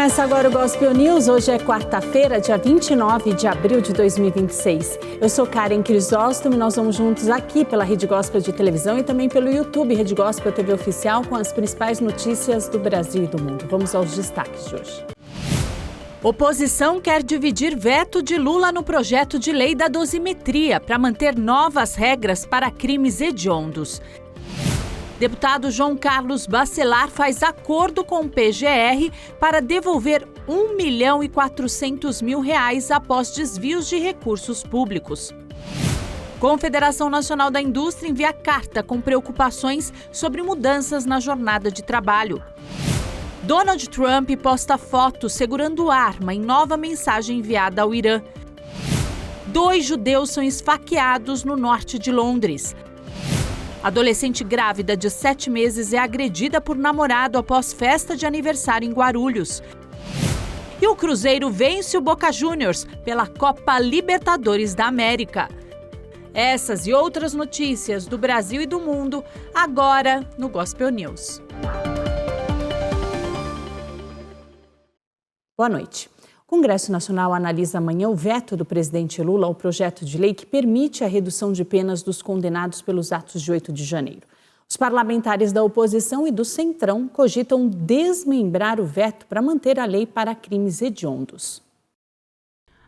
Começa agora o Gospel News. Hoje é quarta-feira, dia 29 de abril de 2026. Eu sou Karen Crisóstomo e nós vamos juntos aqui pela Rede Gospel de televisão e também pelo YouTube Rede Gospel TV Oficial com as principais notícias do Brasil e do mundo. Vamos aos destaques de hoje. Oposição quer dividir veto de Lula no projeto de lei da dosimetria para manter novas regras para crimes hediondos. Deputado João Carlos Bacelar faz acordo com o PGR para devolver R$1.400.000 após desvios de recursos públicos. Confederação Nacional da Indústria envia carta com preocupações sobre mudanças na jornada de trabalho. Donald Trump posta foto segurando arma em nova mensagem enviada ao Irã. 2 judeus são esfaqueados no norte de Londres. Adolescente grávida de 7 meses é agredida por namorado após festa de aniversário em Guarulhos. E o Cruzeiro vence o Boca Juniors pela Copa Libertadores da América. Essas e outras notícias do Brasil e do mundo, agora no Gospel News. Boa noite. O Congresso Nacional analisa amanhã o veto do presidente Lula ao projeto de lei que permite a redução de penas dos condenados pelos atos de 8 de janeiro. Os parlamentares da oposição e do Centrão cogitam desmembrar o veto para manter a lei para crimes hediondos.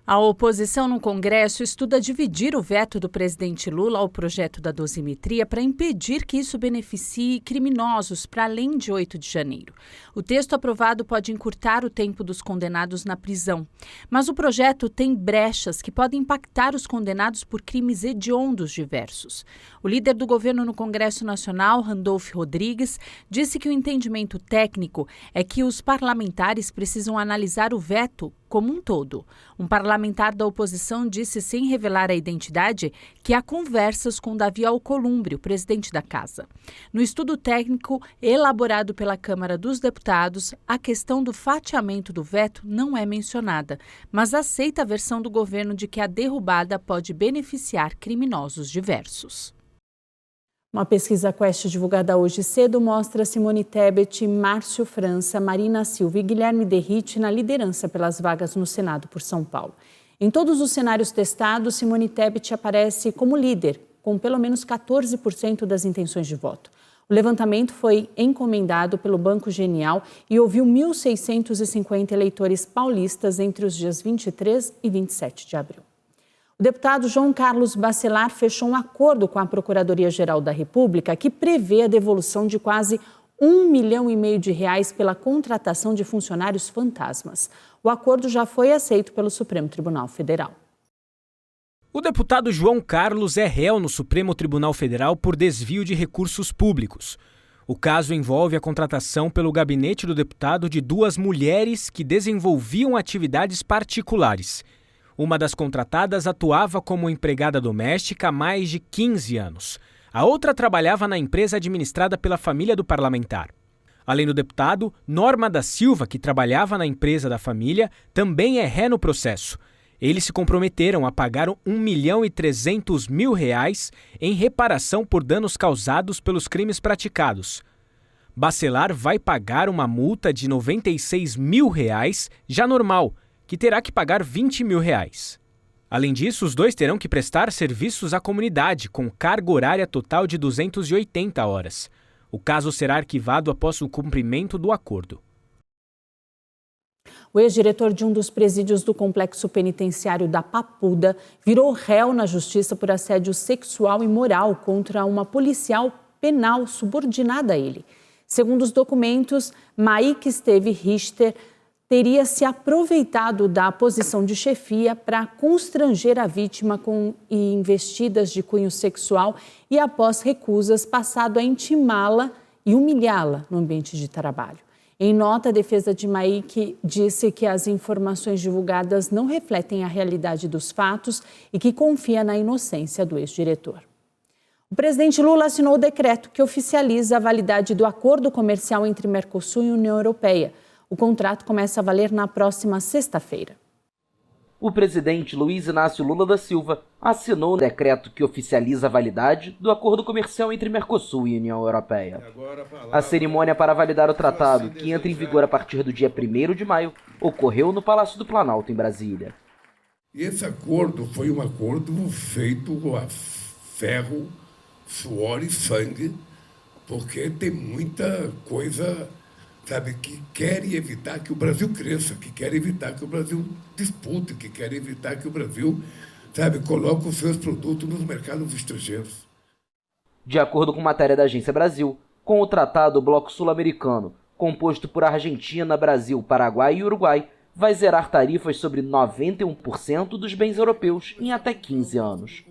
A oposição no Congresso estuda dividir o veto do presidente Lula ao projeto da dosimetria para impedir que isso beneficie criminosos para além de 8 de janeiro. O texto aprovado pode encurtar o tempo dos condenados na prisão, mas o projeto tem brechas que podem impactar os condenados por crimes hediondos diversos. O líder do governo no Congresso Nacional, Randolfo Rodrigues, disse que o entendimento técnico é que os parlamentares precisam analisar o veto como um todo. Um parlamentar da oposição disse, sem revelar a identidade, que há conversas com Davi Alcolumbre, o presidente da Casa. No estudo técnico elaborado pela Câmara dos Deputados, a questão do fatiamento do veto não é mencionada, mas aceita a versão do governo de que a derrubada pode beneficiar criminosos diversos. Uma pesquisa Quest divulgada hoje cedo mostra Simone Tebet, Márcio França, Marina Silva e Guilherme Derrite na liderança pelas vagas no Senado por São Paulo. Em todos os cenários testados, Simone Tebet aparece como líder, com pelo menos 14% das intenções de voto. O levantamento foi encomendado pelo Banco Genial e ouviu 1.650 eleitores paulistas entre os dias 23 e 27 de abril. O deputado João Carlos Bacelar fechou um acordo com a Procuradoria-Geral da República que prevê a devolução de quase R$1,5 milhão pela contratação de funcionários fantasmas. O acordo já foi aceito pelo Supremo Tribunal Federal. O deputado João Carlos é réu no Supremo Tribunal Federal por desvio de recursos públicos. O caso envolve a contratação pelo gabinete do deputado de 2 mulheres que desenvolviam atividades particulares. Uma das contratadas atuava como empregada doméstica há mais de 15 anos. A outra trabalhava na empresa administrada pela família do parlamentar. Além do deputado, Norma da Silva, que trabalhava na empresa da família, também é ré no processo. Eles se comprometeram a pagar R$1.300.000 em reparação por danos causados pelos crimes praticados. Bacelar vai pagar uma multa de R$96.000, já normal, que terá que pagar R$20.000. Além disso, os dois terão que prestar serviços à comunidade, com carga horária total de 280 horas. O caso será arquivado após o cumprimento do acordo. O ex-diretor de um dos presídios do complexo penitenciário da Papuda virou réu na justiça por assédio sexual e moral contra uma policial penal subordinada a ele. Segundo os documentos, Maique Esteve Richter teria se aproveitado da posição de chefia para constranger a vítima com investidas de cunho sexual e, após recusas, passado a intimá-la e humilhá-la no ambiente de trabalho. Em nota, a defesa de Maique disse que as informações divulgadas não refletem a realidade dos fatos e que confia na inocência do ex-diretor. O presidente Lula assinou o decreto que oficializa a validade do acordo comercial entre Mercosul e União Europeia. O contrato começa a valer na próxima sexta-feira. o presidente Luiz Inácio Lula da Silva assinou o decreto que oficializa a validade do acordo comercial entre Mercosul e União Europeia. A cerimônia para validar o tratado, que entra em vigor a partir do dia 1º de maio, ocorreu no Palácio do Planalto, em Brasília. E esse acordo foi um acordo feito a ferro, suor e sangue, porque tem muita coisa, sabe, que querem evitar que o Brasil cresça, que querem evitar que o Brasil dispute, que querem evitar que o Brasil, sabe, coloque os seus produtos nos mercados estrangeiros. De acordo com matéria da Agência Brasil, com o Tratado, o Bloco Sul-Americano, composto por Argentina, Brasil, Paraguai e Uruguai, vai zerar tarifas sobre 91% dos bens europeus em até 15 anos.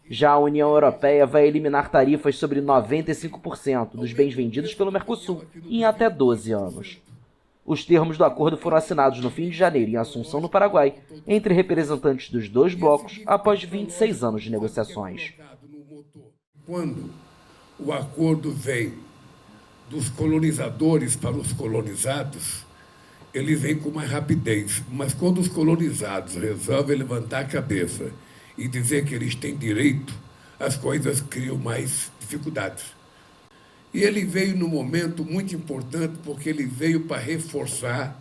Já a União Europeia vai eliminar tarifas sobre 95% dos bens vendidos pelo Mercosul em até 12 anos. Os termos do acordo foram assinados no fim de janeiro em Assunção, no Paraguai, entre representantes dos dois blocos, após 26 anos de negociações. Quando o acordo vem dos colonizadores para os colonizados, ele vem com mais rapidez. Mas quando os colonizados resolvem levantar a cabeça e dizer que eles têm direito, as coisas criam mais dificuldades. E ele veio num momento muito importante, porque ele veio para reforçar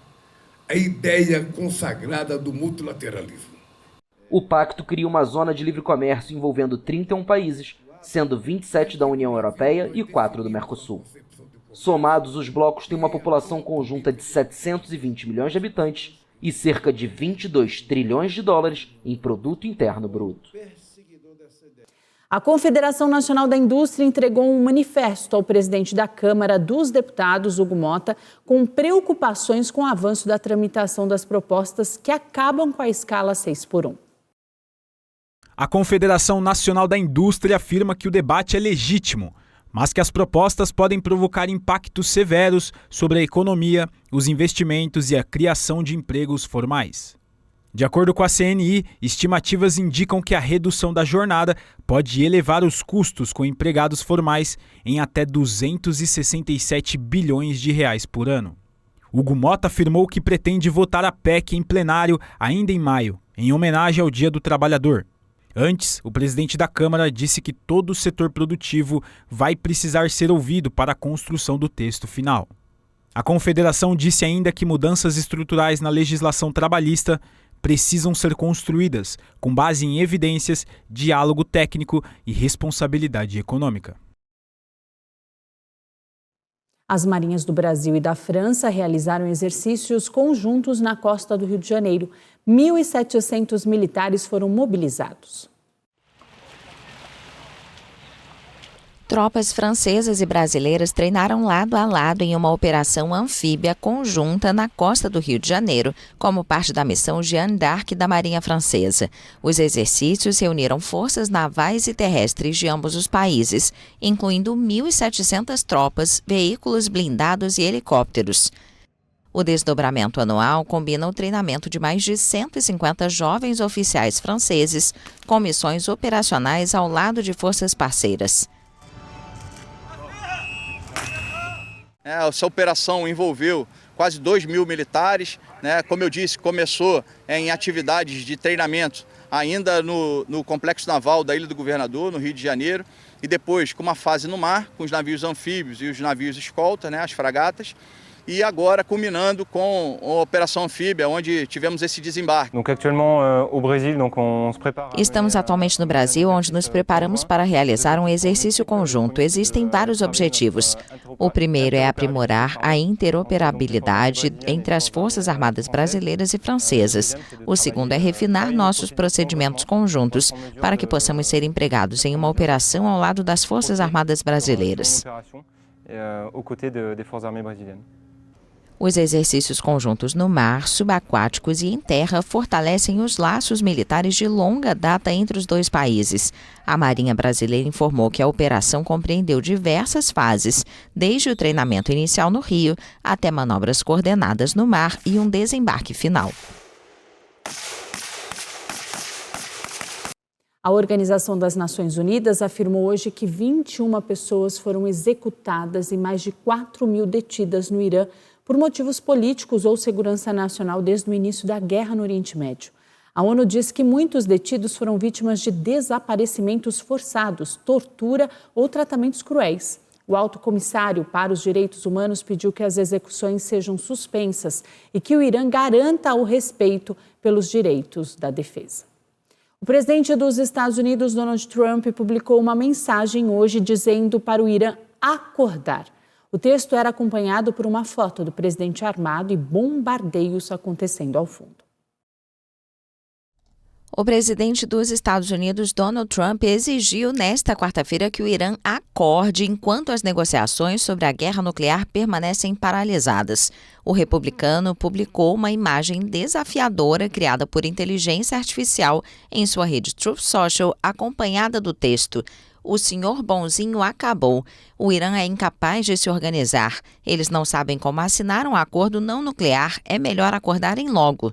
a ideia consagrada do multilateralismo. O pacto cria uma zona de livre comércio envolvendo 31 países, sendo 27 da União Europeia e 4 do Mercosul. Somados, os blocos têm uma população conjunta de 720 milhões de habitantes e cerca de 22 trilhões de dólares em produto interno bruto. A Confederação Nacional da Indústria entregou um manifesto ao presidente da Câmara dos Deputados, Hugo Motta, com preocupações com o avanço da tramitação das propostas que acabam com a escala 6x1. A Confederação Nacional da Indústria afirma que o debate é legítimo, mas que as propostas podem provocar impactos severos sobre a economia, os investimentos e a criação de empregos formais. De acordo com a CNI, estimativas indicam que a redução da jornada pode elevar os custos com empregados formais em até 267 bilhões de reais por ano. Hugo Motta afirmou que pretende votar a PEC em plenário ainda em maio, em homenagem ao Dia do Trabalhador. Antes, o presidente da Câmara disse que todo o setor produtivo vai precisar ser ouvido para a construção do texto final. A Confederação disse ainda que mudanças estruturais na legislação trabalhista precisam ser construídas com base em evidências, diálogo técnico e responsabilidade econômica. As marinhas do Brasil e da França realizaram exercícios conjuntos na costa do Rio de Janeiro. 1.700 militares foram mobilizados. Tropas francesas e brasileiras treinaram lado a lado em uma operação anfíbia conjunta na costa do Rio de Janeiro, como parte da missão Jeanne d'Arc da Marinha Francesa. Os exercícios reuniram forças navais e terrestres de ambos os países, incluindo 1.700 tropas, veículos blindados e helicópteros. O desdobramento anual combina o treinamento de mais de 150 jovens oficiais franceses com missões operacionais ao lado de forças parceiras. Essa operação envolveu quase 2.000 militares, como eu disse, começou em atividades de treinamento ainda no Complexo Naval da Ilha do Governador, no Rio de Janeiro, e depois com uma fase no mar, com os navios anfíbios e os navios escolta, as fragatas, e agora culminando com a operação anfíbia, onde tivemos esse desembarque. Estamos atualmente no Brasil, onde nos preparamos para realizar um exercício conjunto. Existem vários objetivos. O primeiro é aprimorar a interoperabilidade entre as Forças Armadas brasileiras e francesas. O segundo é refinar nossos procedimentos conjuntos para que possamos ser empregados em uma operação ao lado das Forças Armadas brasileiras. Os exercícios conjuntos no mar, subaquáticos e em terra fortalecem os laços militares de longa data entre os dois países. A Marinha Brasileira informou que a operação compreendeu diversas fases, desde o treinamento inicial no Rio até manobras coordenadas no mar e um desembarque final. A Organização das Nações Unidas afirmou hoje que 21 pessoas foram executadas e mais de 4.000 detidas no Irã por motivos políticos ou segurança nacional desde o início da guerra no Oriente Médio. A ONU diz que muitos detidos foram vítimas de desaparecimentos forçados, tortura ou tratamentos cruéis. O alto comissário para os direitos humanos pediu que as execuções sejam suspensas e que o Irã garanta o respeito pelos direitos da defesa. O presidente dos Estados Unidos, Donald Trump, publicou uma mensagem hoje dizendo para o Irã acordar. O texto era acompanhado por uma foto do presidente armado e bombardeios acontecendo ao fundo. O presidente dos Estados Unidos, Donald Trump, exigiu nesta quarta-feira que o Irã acorde enquanto as negociações sobre a guerra nuclear permanecem paralisadas. O republicano publicou uma imagem desafiadora criada por inteligência artificial em sua rede Truth Social, acompanhada do texto: "O senhor bonzinho acabou. O Irã é incapaz de se organizar. Eles não sabem como assinar um acordo não nuclear. É melhor acordarem logo."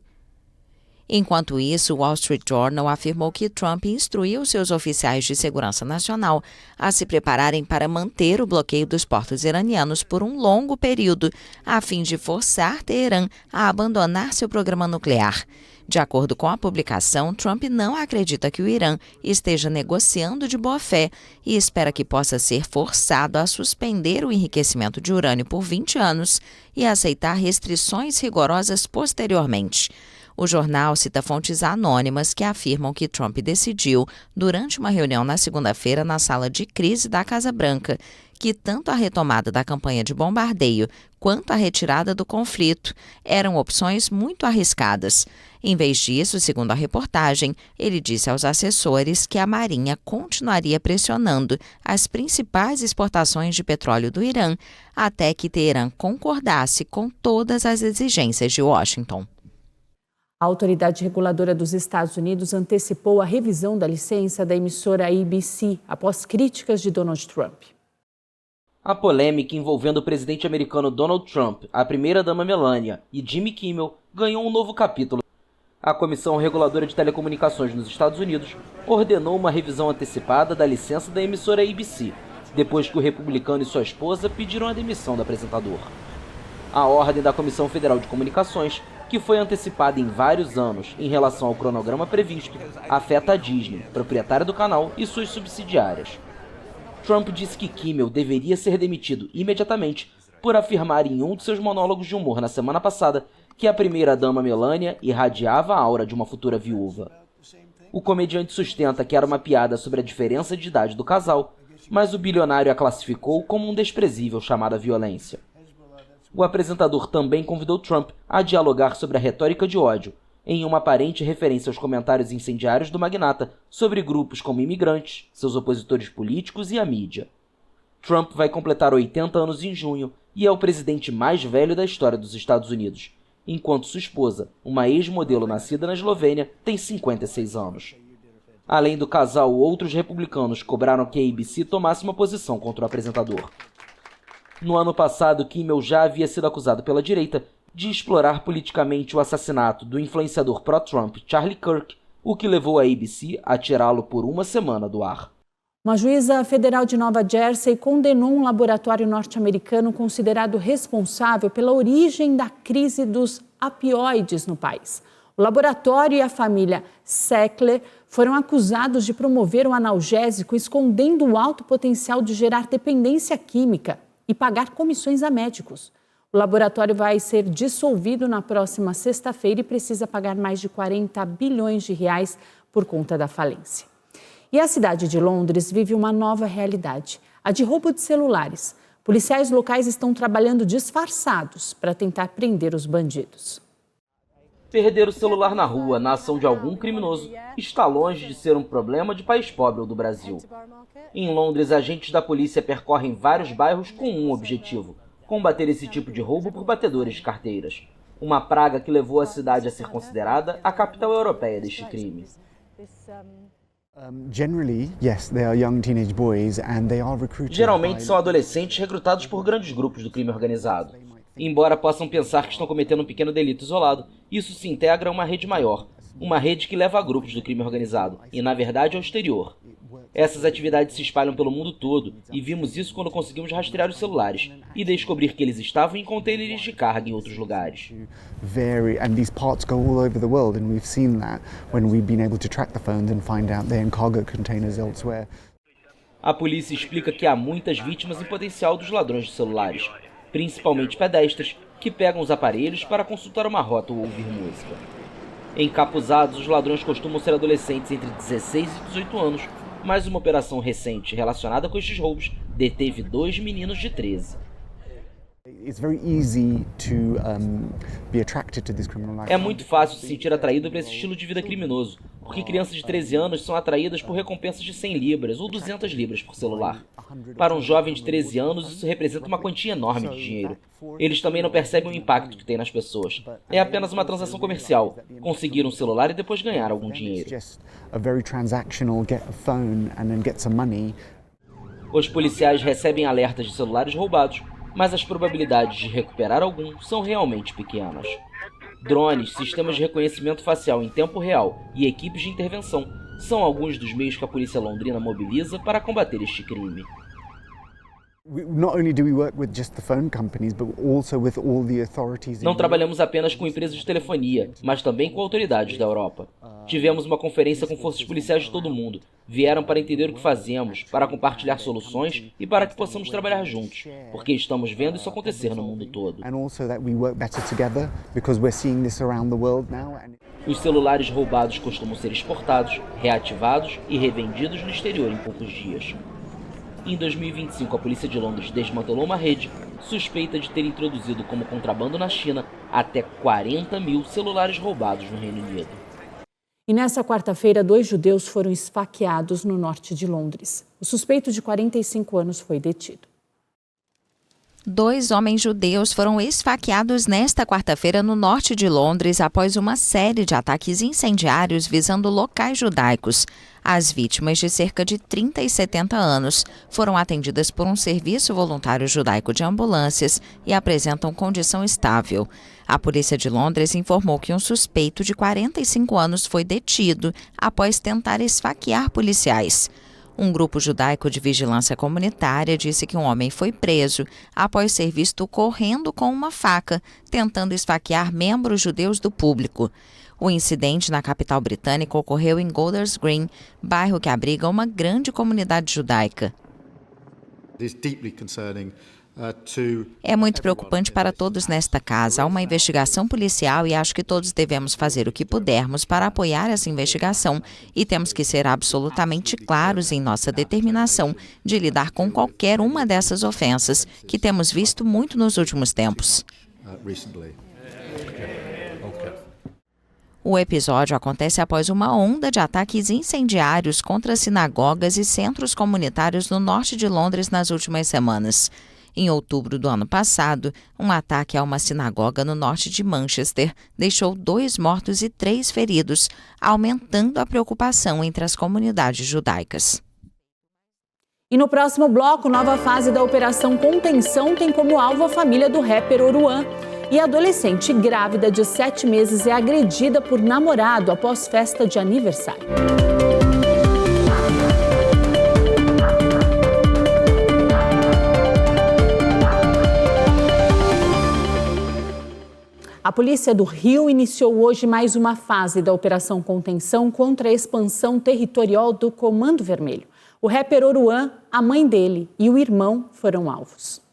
Enquanto isso, o Wall Street Journal afirmou que Trump instruiu seus oficiais de segurança nacional a se prepararem para manter o bloqueio dos portos iranianos por um longo período, a fim de forçar Teherã a abandonar seu programa nuclear. De acordo com a publicação, Trump não acredita que o Irã esteja negociando de boa fé e espera que possa ser forçado a suspender o enriquecimento de urânio por 20 anos e aceitar restrições rigorosas posteriormente. O jornal cita fontes anônimas que afirmam que Trump decidiu, durante uma reunião na segunda-feira na sala de crise da Casa Branca, que tanto a retomada da campanha de bombardeio quanto a retirada do conflito eram opções muito arriscadas. Em vez disso, segundo a reportagem, ele disse aos assessores que a Marinha continuaria pressionando as principais exportações de petróleo do Irã até que Teherã concordasse com todas as exigências de Washington. A autoridade reguladora dos Estados Unidos antecipou a revisão da licença da emissora ABC após críticas de Donald Trump. A polêmica envolvendo o presidente americano Donald Trump, a primeira-dama Melania e Jimmy Kimmel ganhou um novo capítulo. A Comissão Reguladora de Telecomunicações nos Estados Unidos ordenou uma revisão antecipada da licença da emissora ABC, depois que o republicano e sua esposa pediram a demissão do apresentador. A ordem da Comissão Federal de Comunicações, que foi antecipada em vários anos em relação ao cronograma previsto, afeta a Disney, proprietária do canal, e suas subsidiárias. Trump disse que Kimmel deveria ser demitido imediatamente por afirmar em um de seus monólogos de humor na semana passada que a primeira-dama Melania irradiava a aura de uma futura viúva. O comediante sustenta que era uma piada sobre a diferença de idade do casal, mas o bilionário a classificou como um desprezível chamado à violência. O apresentador também convidou Trump a dialogar sobre a retórica de ódio, em uma aparente referência aos comentários incendiários do magnata sobre grupos como imigrantes, seus opositores políticos e a mídia. Trump vai completar 80 anos em junho e é o presidente mais velho da história dos Estados Unidos, enquanto sua esposa, uma ex-modelo nascida na Eslovênia, tem 56 anos. Além do casal, outros republicanos cobraram que a ABC tomasse uma posição contra o apresentador. No ano passado, Kimmel já havia sido acusado pela direita de explorar politicamente o assassinato do influenciador pró-Trump Charlie Kirk, o que levou a ABC a tirá-lo por uma semana do ar. Uma juíza federal de Nova Jersey condenou um laboratório norte-americano considerado responsável pela origem da crise dos opioides no país. O laboratório e a família Sackler foram acusados de promover um analgésico escondendo o alto potencial de gerar dependência química e pagar comissões a médicos. O laboratório vai ser dissolvido na próxima sexta-feira e precisa pagar mais de 40 bilhões de reais por conta da falência. E a cidade de Londres vive uma nova realidade, a de roubo de celulares. Policiais locais estão trabalhando disfarçados para tentar prender os bandidos. Perder o celular na rua na ação de algum criminoso está longe de ser um problema de país pobre ou do Brasil. Em Londres, agentes da polícia percorrem vários bairros com um objetivo: combater esse tipo de roubo por batedores de carteiras. Uma praga que levou a cidade a ser considerada a capital europeia deste crime. Geralmente são adolescentes recrutados por grandes grupos do crime organizado. Embora possam pensar que estão cometendo um pequeno delito isolado, isso se integra a uma rede maior, uma rede que leva a grupos do crime organizado, e na verdade ao exterior. Essas atividades se espalham pelo mundo todo e vimos isso quando conseguimos rastrear os celulares e descobrir que eles estavam em contêineres de carga em outros lugares. And these parts go all over the world, and we've seen that when we've been able to track the phones and find out they're in cargo containers elsewhere. A polícia explica que há muitas vítimas em potencial dos ladrões de celulares, principalmente pedestres, que pegam os aparelhos para consultar uma rota ou ouvir música. Encapuzados, os ladrões costumam ser adolescentes entre 16 e 18 anos, mas uma operação recente relacionada com estes roubos deteve 2 meninos de 13. É muito fácil se sentir atraído por esse estilo de vida criminoso, porque crianças de 13 anos são atraídas por recompensas de 100 libras ou 200 libras por celular. Para um jovem de 13 anos, isso representa uma quantia enorme de dinheiro. Eles também não percebem o impacto que tem nas pessoas. É apenas uma transação comercial, conseguir um celular e depois ganhar algum dinheiro. Os policiais recebem alertas de celulares roubados, mas as probabilidades de recuperar algum são realmente pequenas. Drones, sistemas de reconhecimento facial em tempo real e equipes de intervenção são alguns dos meios que a polícia londrina mobiliza para combater este crime. Não trabalhamos apenas com empresas de telefonia, mas também com autoridades da Europa. Tivemos uma conferência com forças policiais de todo o mundo. Vieram para entender o que fazemos, para compartilhar soluções e para que possamos trabalhar juntos, porque estamos vendo isso acontecer no mundo todo. Os celulares roubados costumam ser exportados, reativados e revendidos no exterior em poucos dias. Em 2025, a polícia de Londres desmantelou uma rede suspeita de ter introduzido como contrabando na China até 40 mil celulares roubados no Reino Unido. E nessa quarta-feira, 2 judeus foram esfaqueados no norte de Londres. O suspeito de 45 anos foi detido. 2 homens judeus foram esfaqueados nesta quarta-feira no norte de Londres após uma série de ataques incendiários visando locais judaicos. As vítimas, de cerca de 30 e 70 anos, foram atendidas por um serviço voluntário judaico de ambulâncias e apresentam condição estável. A polícia de Londres informou que um suspeito de 45 anos foi detido após tentar esfaquear policiais. Um grupo judaico de vigilância comunitária disse que um homem foi preso após ser visto correndo com uma faca, tentando esfaquear membros judeus do público. O incidente na capital britânica ocorreu em Golders Green, bairro que abriga uma grande comunidade judaica. É muito preocupante para todos nesta casa. Há uma investigação policial e acho que todos devemos fazer o que pudermos para apoiar essa investigação e temos que ser absolutamente claros em nossa determinação de lidar com qualquer uma dessas ofensas que temos visto muito nos últimos tempos. O episódio acontece após uma onda de ataques incendiários contra sinagogas e centros comunitários no norte de Londres nas últimas semanas. Em outubro do ano passado, um ataque a uma sinagoga no norte de Manchester deixou 2 mortos e 3 feridos, aumentando a preocupação entre as comunidades judaicas. E no próximo bloco, nova fase da Operação Contenção tem como alvo a família do rapper Oruan. E a adolescente grávida de 7 meses é agredida por namorado após festa de aniversário. A polícia do Rio iniciou hoje mais uma fase da Operação Contenção contra a expansão territorial do Comando Vermelho. O rapper Oruan, a mãe dele e o irmão foram alvos.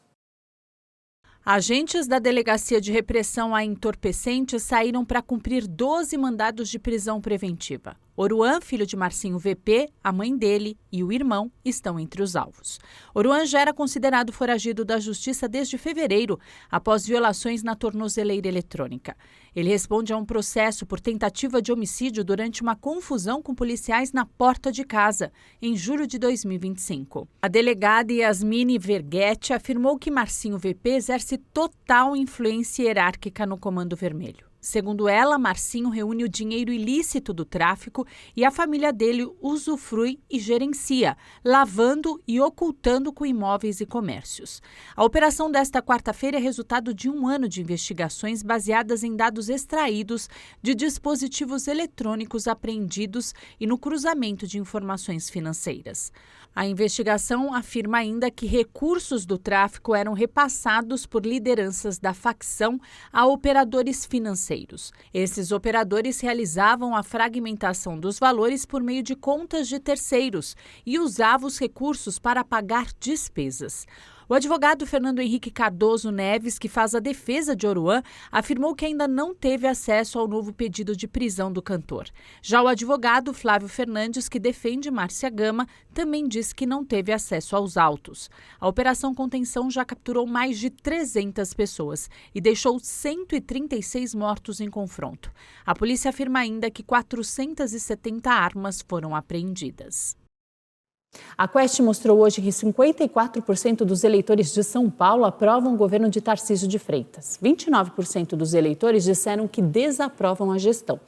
Agentes da Delegacia de Repressão a Entorpecentes saíram para cumprir 12 mandados de prisão preventiva. Oruan, filho de Marcinho VP, a mãe dele e o irmão estão entre os alvos. Oruan já era considerado foragido da Justiça desde fevereiro, após violações na tornozeleira eletrônica. Ele responde a um processo por tentativa de homicídio durante uma confusão com policiais na porta de casa, em julho de 2025. A delegada Yasmine Verghetti afirmou que Marcinho VP exerce total influência hierárquica no Comando Vermelho. Segundo ela, Marcinho reúne o dinheiro ilícito do tráfico e a família dele usufrui e gerencia, lavando e ocultando com imóveis e comércios. A operação desta quarta-feira é resultado de 1 ano de investigações baseadas em dados extraídos de dispositivos eletrônicos apreendidos e no cruzamento de informações financeiras. A investigação afirma ainda que recursos do tráfico eram repassados por lideranças da facção a operadores financeiros. Esses operadores realizavam a fragmentação dos valores por meio de contas de terceiros e usavam os recursos para pagar despesas. O advogado Fernando Henrique Cardoso Neves, que faz a defesa de Oruan, afirmou que ainda não teve acesso ao novo pedido de prisão do cantor. Já o advogado Flávio Fernandes, que defende Márcia Gama, também disse que não teve acesso aos autos. A Operação Contenção já capturou mais de 300 pessoas e deixou 136 mortos em confronto. A polícia afirma ainda que 470 armas foram apreendidas. A Quest mostrou hoje que 54% dos eleitores de São Paulo aprovam o governo de Tarcísio de Freitas. 29% dos eleitores disseram que desaprovam a gestão.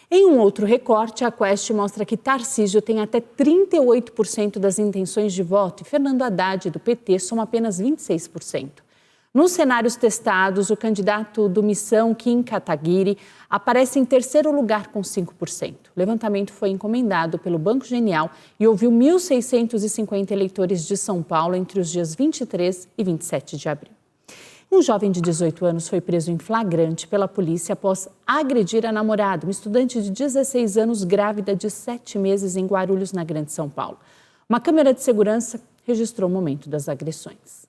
Em um outro recorte, a Quest mostra que Tarcísio tem até 38% das intenções de voto e Fernando Haddad, do PT, soma apenas 26%. Nos cenários testados, o candidato do Missão, Kim Kataguiri, aparece em terceiro lugar com 5%. O levantamento foi encomendado pelo Banco Genial e ouviu 1.650 eleitores de São Paulo entre os dias 23 e 27 de abril. Um jovem de 18 anos foi preso em flagrante pela polícia após agredir a namorada, uma estudante de 16 anos grávida de 7 meses em Guarulhos, na Grande São Paulo. Uma câmera de segurança registrou o momento das agressões.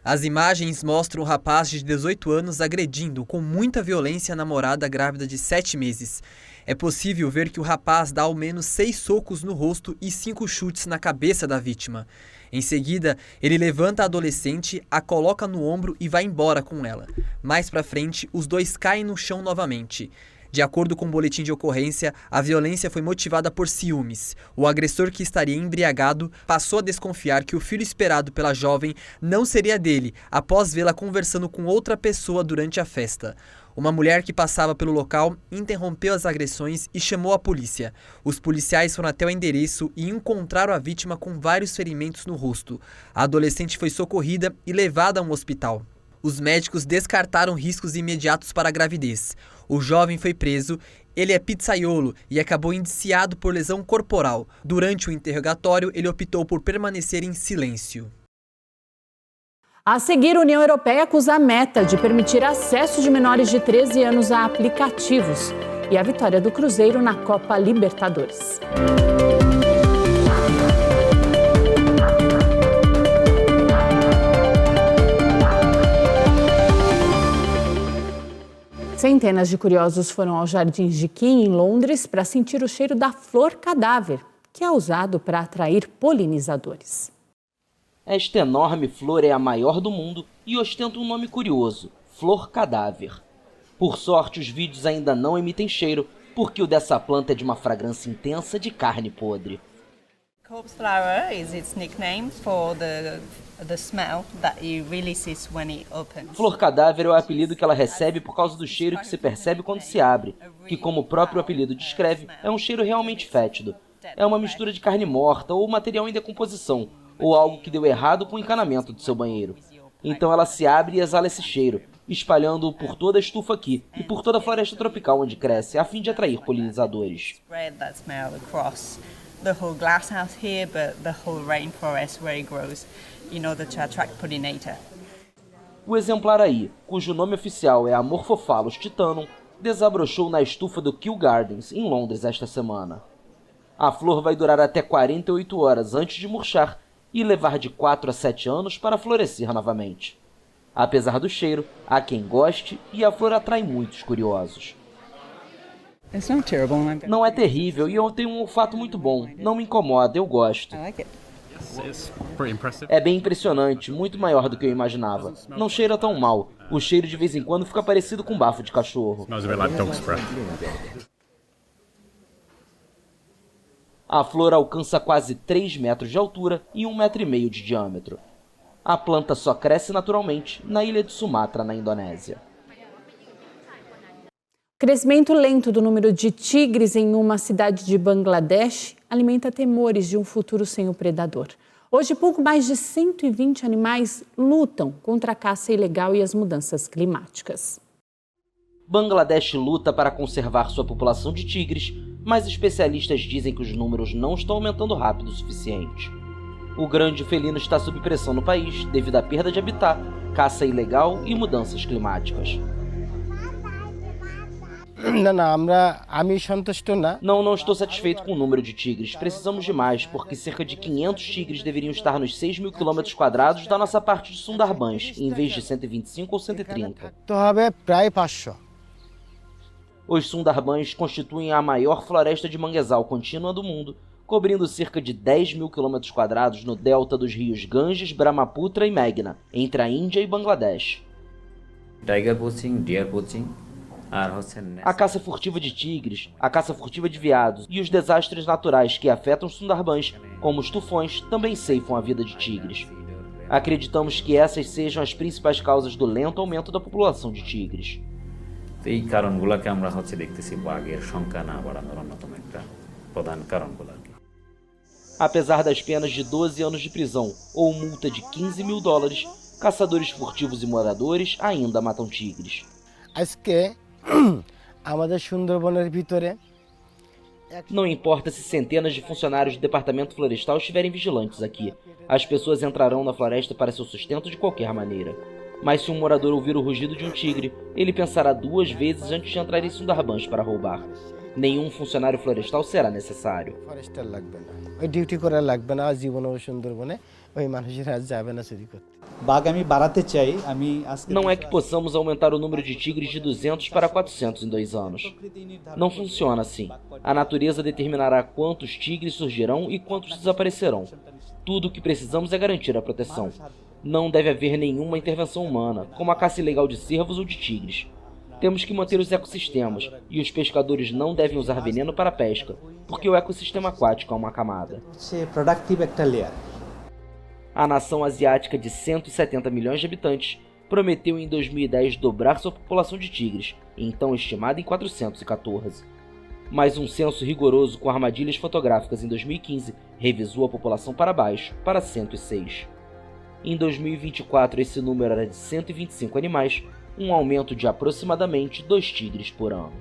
As imagens mostram o rapaz de 18 anos agredindo com muita violência a namorada grávida de 7 meses. É possível ver que o rapaz dá ao menos 6 socos no rosto e 5 chutes na cabeça da vítima. Em seguida, ele levanta a adolescente, a coloca no ombro e vai embora com ela. Mais pra frente, os dois caem no chão novamente. De acordo com o boletim de ocorrência, a violência foi motivada por ciúmes. O agressor, que estaria embriagado, passou a desconfiar que o filho esperado pela jovem não seria dele, após vê-la conversando com outra pessoa durante a festa. Uma mulher que passava pelo local interrompeu as agressões e chamou a polícia. Os policiais foram até o endereço e encontraram a vítima com vários ferimentos no rosto. A adolescente foi socorrida e levada a um hospital. Os médicos descartaram riscos imediatos para a gravidez. O jovem foi preso, ele é pizzaiolo e acabou indiciado por lesão corporal. Durante o interrogatório, ele optou por permanecer em silêncio. A seguir, a União Europeia acusa a Meta de permitir acesso de menores de 13 anos a aplicativos. E a vitória do Cruzeiro na Copa Libertadores. Centenas de curiosos foram aos Jardins de Kew, em Londres, para sentir o cheiro da flor cadáver, que é usado para atrair polinizadores. Esta enorme flor é a maior do mundo e ostenta um nome curioso, flor cadáver. Por sorte, os vídeos ainda não emitem cheiro, porque o dessa planta é de uma fragrância intensa de carne podre. Corpse flower is its nickname for the smell that it releases when it opens. Flor cadáver é o apelido que ela recebe por causa do cheiro que se percebe quando se abre, que, como o próprio apelido descreve, é um cheiro realmente fétido. É uma mistura de carne morta ou material em decomposição, ou algo que deu errado com o encanamento do seu banheiro. Então ela se abre e exala esse cheiro, espalhando-o por toda a estufa aqui e por toda a floresta tropical onde cresce, a fim de atrair polinizadores. The whole glasshouse here, but the whole rainforest where it grows, in order to attract pollinator. O exemplar aí, cujo nome oficial é Amorphophallus titanum, desabrochou na estufa do Kew Gardens, em Londres, esta semana. A flor vai durar até 48 horas antes de murchar e levar de 4 a 7 anos para florescer novamente. Apesar do cheiro, há quem goste e a flor atrai muitos curiosos. Não é terrível e eu tenho um olfato muito bom. Não me incomoda, eu gosto. É bem impressionante, muito maior do que eu imaginava. Não cheira tão mal. O cheiro de vez em quando fica parecido com bafo de cachorro. A flor alcança quase 3 metros de altura e 1,5 metros de diâmetro. A planta só cresce naturalmente na ilha de Sumatra, na Indonésia. Crescimento lento do número de tigres em uma cidade de Bangladesh alimenta temores de um futuro sem o predador. Hoje, pouco mais de 120 animais lutam contra a caça ilegal e as mudanças climáticas. Bangladesh luta para conservar sua população de tigres, mas especialistas dizem que os números não estão aumentando rápido o suficiente. O grande felino está sob pressão no país devido à perda de habitat, caça ilegal e mudanças climáticas. Não estou satisfeito com o número de tigres. Precisamos de mais, porque cerca de 500 tigres deveriam estar nos 6.000 km² da nossa parte de Sundarbans, em vez de 125 ou 130. Os Sundarbans constituem a maior floresta de manguezal contínua do mundo, cobrindo cerca de 10.000 km² no delta dos rios Ganges, Brahmaputra e Meghna, entre a Índia e Bangladesh. Tiger poaching, deer poaching. A caça furtiva de tigres, a caça furtiva de veados e os desastres naturais que afetam os Sundarbans, como os tufões, também ceifam a vida de tigres. Acreditamos que essas sejam as principais causas do lento aumento da população de tigres. Apesar das penas de 12 anos de prisão ou multa de $15 mil, caçadores furtivos e moradores ainda matam tigres. Não importa se centenas de funcionários do Departamento Florestal estiverem vigilantes aqui. As pessoas entrarão na floresta para seu sustento de qualquer maneira. Mas se um morador ouvir o rugido de um tigre, ele pensará 2 vezes antes de entrar em Sundarbans para roubar. Nenhum funcionário florestal será necessário. Não é que possamos aumentar o número de tigres de 200 para 400 em 2 anos. Não funciona assim. A natureza determinará quantos tigres surgirão e quantos desaparecerão. Tudo o que precisamos é garantir a proteção. Não deve haver nenhuma intervenção humana, como a caça ilegal de cervos ou de tigres. Temos que manter os ecossistemas, e os pescadores não devem usar veneno para a pesca, porque o ecossistema aquático é uma camada. A nação asiática de 170 milhões de habitantes prometeu em 2010 dobrar sua população de tigres, então estimada em 414. Mas um censo rigoroso com armadilhas fotográficas em 2015 revisou a população para baixo, para 106. Em 2024, esse número era de 125 animais, um aumento de aproximadamente 2 tigres por ano.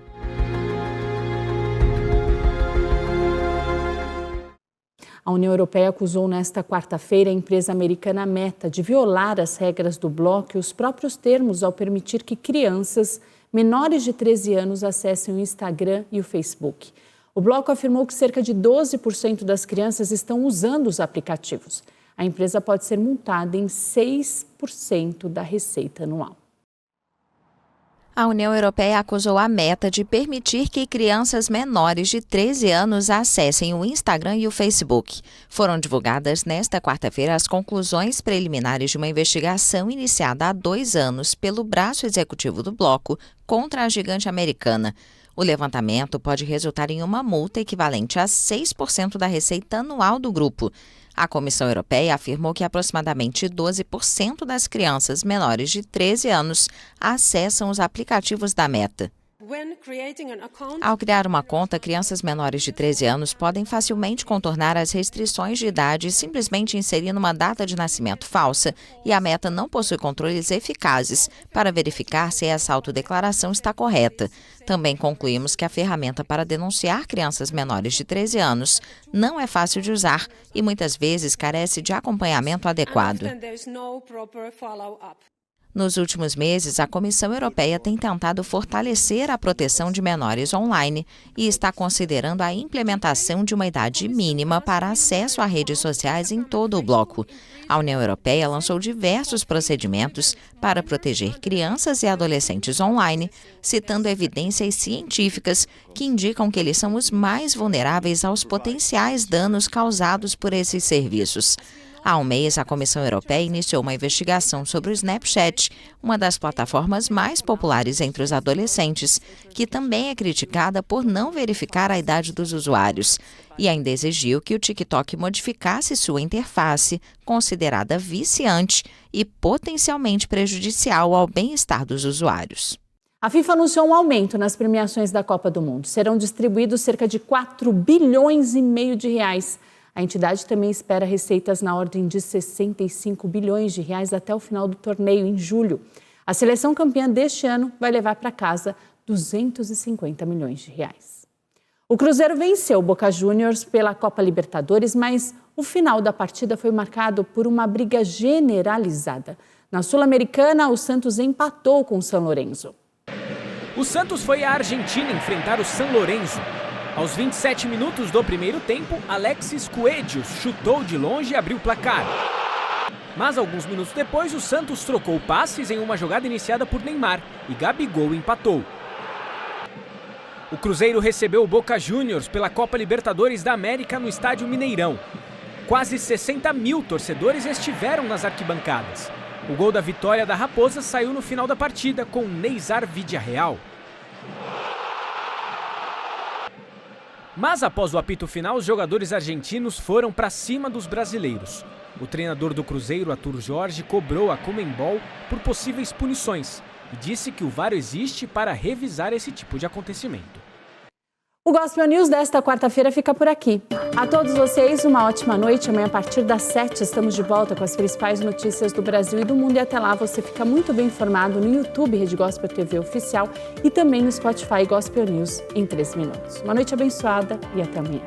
A União Europeia acusou nesta quarta-feira a empresa americana Meta de violar as regras do bloco e os próprios termos ao permitir que crianças menores de 13 anos acessem o Instagram e o Facebook. O bloco afirmou que cerca de 12% das crianças estão usando os aplicativos. A empresa pode ser multada em 6% da receita anual. A União Europeia acusou a Meta de permitir que crianças menores de 13 anos acessem o Instagram e o Facebook. Foram divulgadas nesta quarta-feira as conclusões preliminares de uma investigação iniciada há 2 anos pelo braço executivo do bloco contra a gigante americana. O levantamento pode resultar em uma multa equivalente a 6% da receita anual do grupo. A Comissão Europeia afirmou que aproximadamente 12% das crianças menores de 13 anos acessam os aplicativos da Meta. Ao criar uma conta, crianças menores de 13 anos podem facilmente contornar as restrições de idade simplesmente inserindo uma data de nascimento falsa, e a Meta não possui controles eficazes para verificar se essa autodeclaração está correta. Também concluímos que a ferramenta para denunciar crianças menores de 13 anos não é fácil de usar e muitas vezes carece de acompanhamento adequado. Nos últimos meses, a Comissão Europeia tem tentado fortalecer a proteção de menores online e está considerando a implementação de uma idade mínima para acesso a redes sociais em todo o bloco. A União Europeia lançou diversos procedimentos para proteger crianças e adolescentes online, citando evidências científicas que indicam que eles são os mais vulneráveis aos potenciais danos causados por esses serviços. Há um mês, a Comissão Europeia iniciou uma investigação sobre o Snapchat, uma das plataformas mais populares entre os adolescentes, que também é criticada por não verificar a idade dos usuários, e ainda exigiu que o TikTok modificasse sua interface, considerada viciante e potencialmente prejudicial ao bem-estar dos usuários. A FIFA anunciou um aumento nas premiações da Copa do Mundo. Serão distribuídos cerca de 4,5 bilhões de reais. A entidade também espera receitas na ordem de 65 bilhões de reais até o final do torneio, em julho. A seleção campeã deste ano vai levar para casa 250 milhões de reais. O Cruzeiro venceu o Boca Juniors pela Copa Libertadores, mas o final da partida foi marcado por uma briga generalizada. Na Sul-Americana, o Santos empatou com o São Lourenço. O Santos foi à Argentina enfrentar o São Lourenço. Aos 27 minutos do primeiro tempo, Alexis Coelhos chutou de longe e abriu o placar. Mas alguns minutos depois, o Santos trocou passes em uma jogada iniciada por Neymar e Gabigol empatou. O Cruzeiro recebeu o Boca Juniors pela Copa Libertadores da América no estádio Mineirão. Quase 60 mil torcedores estiveram nas arquibancadas. O gol da vitória da Raposa saiu no final da partida com Neizar Vidiarreal. Mas após o apito final, os jogadores argentinos foram para cima dos brasileiros. O treinador do Cruzeiro, Arthur Jorge, cobrou a Conmebol por possíveis punições e disse que o VAR existe para revisar esse tipo de acontecimento. O Gospel News desta quarta-feira fica por aqui. A todos vocês, uma ótima noite. Amanhã, a partir das 7, estamos de volta com as principais notícias do Brasil e do mundo. E até lá, você fica muito bem informado no YouTube Rede Gospel TV Oficial e também no Spotify Gospel News em 3 minutos. Uma noite abençoada e até amanhã.